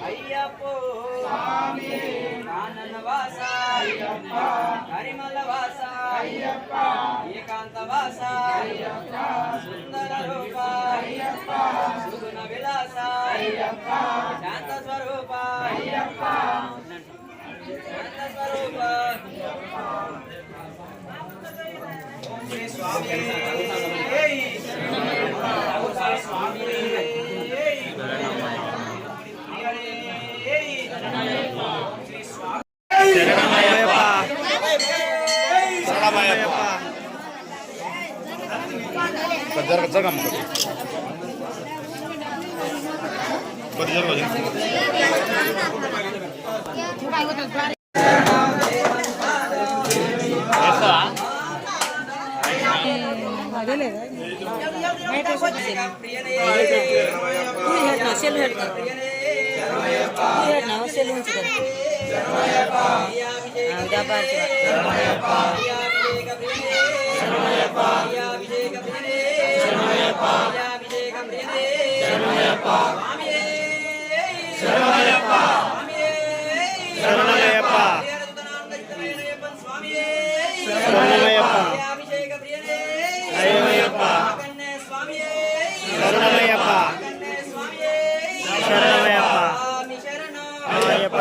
అయ్యప్పో కాననవాస కరిమలవాస ఏకాంతవాస సుందర రూప సుగుణ విలాస శాంత స్వరూప శాంత స్వరూప శ్రీ స్వామి స్వామి జరగమ్మ కొద్ది జరగదు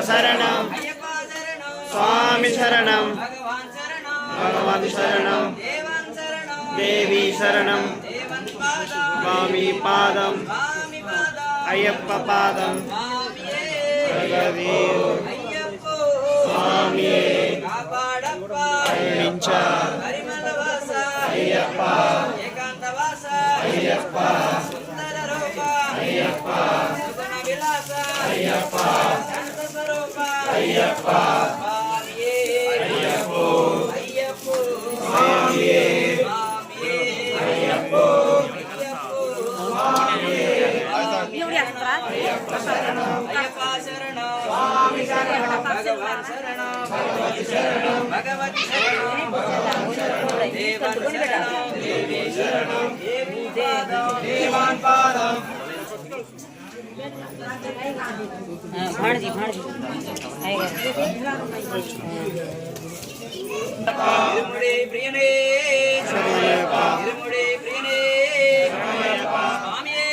శరణం స్వామి శరణం భగవాన్ శరణం దేవి శరణం స్వామి పాదం అయ్యప్ప పాదం స్వామి కరుణించ అయ్యప్ప అయ్యప్ప అయ్యప్ప అయ్యప్ప అయ్యప్ప అయ్యప్పో స్వామియే అయ్యప్పో అయ్యప్ప శరణం స్వామి శరణం భగవాన్ శరణం భగవతి శరణం దేవన్ శరణం దేవి శరణం దేవాన్ పాదం भाणजी इरुमुडे प्रियने इरुमुडे प्रियने स्वामिये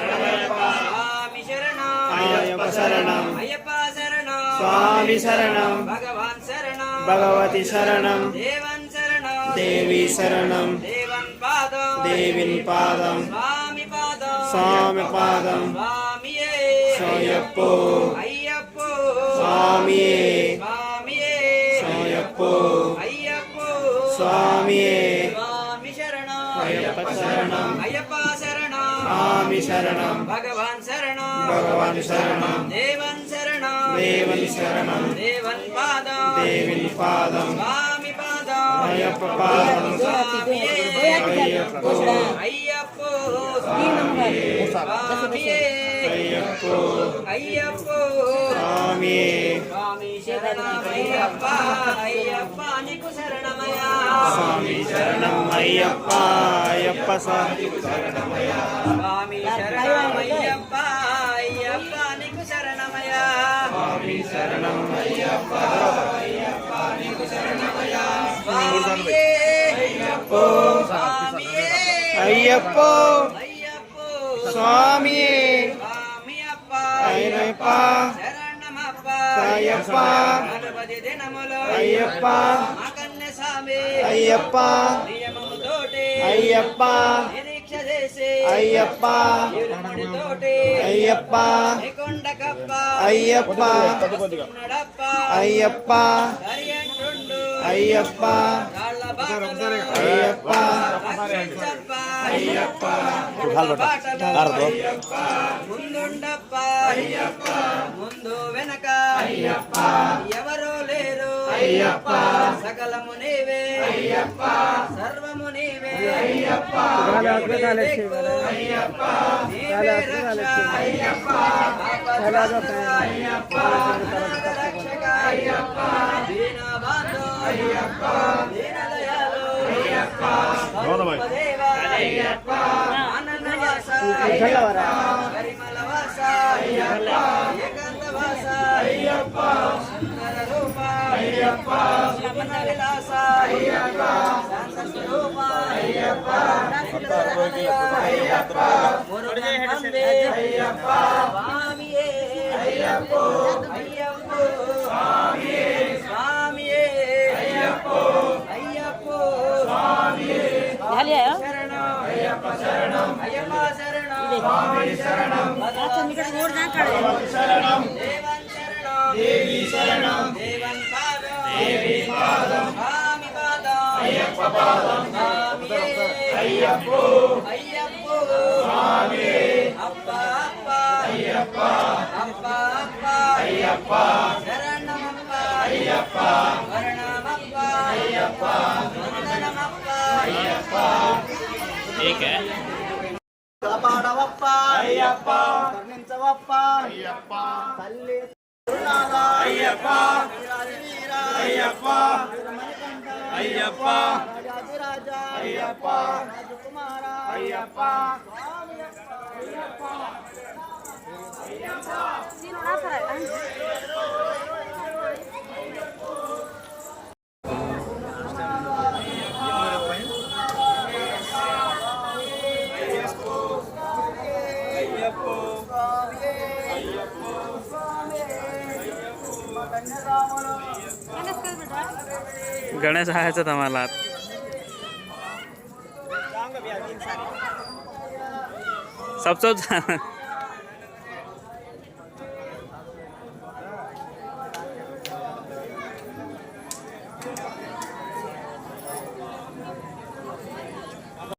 स्वामी शरणं अय्यप्प शरणं अय्यप्प शरणं स्वामी शरणं भगवान शरणं भगवती शरणं देवन शरणं देवी शरणं देवन पादं देवीन पादं स्वामी पादं स्वामी पादं स्वामिये अय्यप्पो अय्यप्पो स्वामिये स्वामिये अय्यप्पो अय्यप्पो स्वामिये स्वामी शरणं अय्यप्प शरणं अय्यप्प शरणं स्वामी शरणं भगवान शरणं भगवान शरणं देवन शरणं देवन शरणं देवन पादं देवीन पादं स्वामी पादं अय्यप्प पादं स्वामिये अय्यप्पो अय्यप्पो स्वामिये अय्यप्पो अय्यप्पो स्वामिये स्वामी शरणमయ్యప్ప अय्यप्प నీకు శరణమయ్యా स्वामी शरणं अय्यप्प अय्यप्प स्वामी शरणमయ్యా स्वामी शरणमయ్యప్ప अय्यप्प నీకు శరణమయ్యా स्वामी शरणं अय्यप्प अय्यप्प నీకు శరణమయ్యా स्वामिये अय्यप्पो स्वामिये अय्यप्पो अय्यप्पो स्वामिये स्वामियप्प अय्यप्प శరణమప్ప అయ్యప్ప గణపతి దినములో అయ్యప్ప మాకన్న స్వామి అయ్యప్ప నియమముతోటి అయ్యప్ప నిరీక్ష చేసి అయ్యప్ప ఇరుముడితోటి అయ్యప్ప కొండకప్ప అయ్యప్ప ఉన్నడప్ప అయ్యప్ప కరియంటుండు అయ్యప్ప రాళ్ళ బాటలో అయ్యప్ప రక్షించప్ప అయ్యప్ప బాటలో ముందుండప్ప అయ్యప్ప ముందు వెనక అయ్యప్ప ఎవరో లేరు అయ్యప్ప సకలము నీవే అయ్యప్ప సర్వము నీవే అయ్యప్ప అయ్యప్ప నీవే రక్ష అయ్యప్ప అయ్యప్ప రక్షక అయ్యప్ప దీనబంధు అయ్యప్ప దీనదయాలు అయ్యప్ప అయ్యప్ప ఆనందవాస చల్లవరా పరిమళవాస ఏకాంతవాస సుందర రూప శ్రవణ విలాస శాంత స్వరూప మురుగన్ వందే స్వామియే అయ్యప్పో స్వామియే అయ్యప్పో झाली आहे శరణం అయ్యప్ప శరణం స్వామి శరణం ఇక్కడ రోడ్ దాకా శరణం దేవన్ శరణం దేవి శరణం దేవన్ పాదం దేవి పాదం స్వామి పాదం అయ్యప్ప పాదం స్వామియే అయ్యప్పో అయ్యప్పో స్వామి అప్ప అప్ప అయ్యప్ప అప్ప అప్ప అయ్యప్ప శరణమప్ప అయ్యప్ప వరణమప్ప అయ్యప్ప వందనమప్ప అయ్యప్ప కాపాడవప్ప అయ్యప్ప కరుణించవప్ప అయ్యప్ప తల్లి గురునాథ అయ్యప్ప వీర అయ్యప్ప మణికంఠ అయ్యప్ప రాజాధిరాజ అయ్యప్ప రాజకుమార అయ్యప్ప गणेश हायचं तुम्हाला सबचं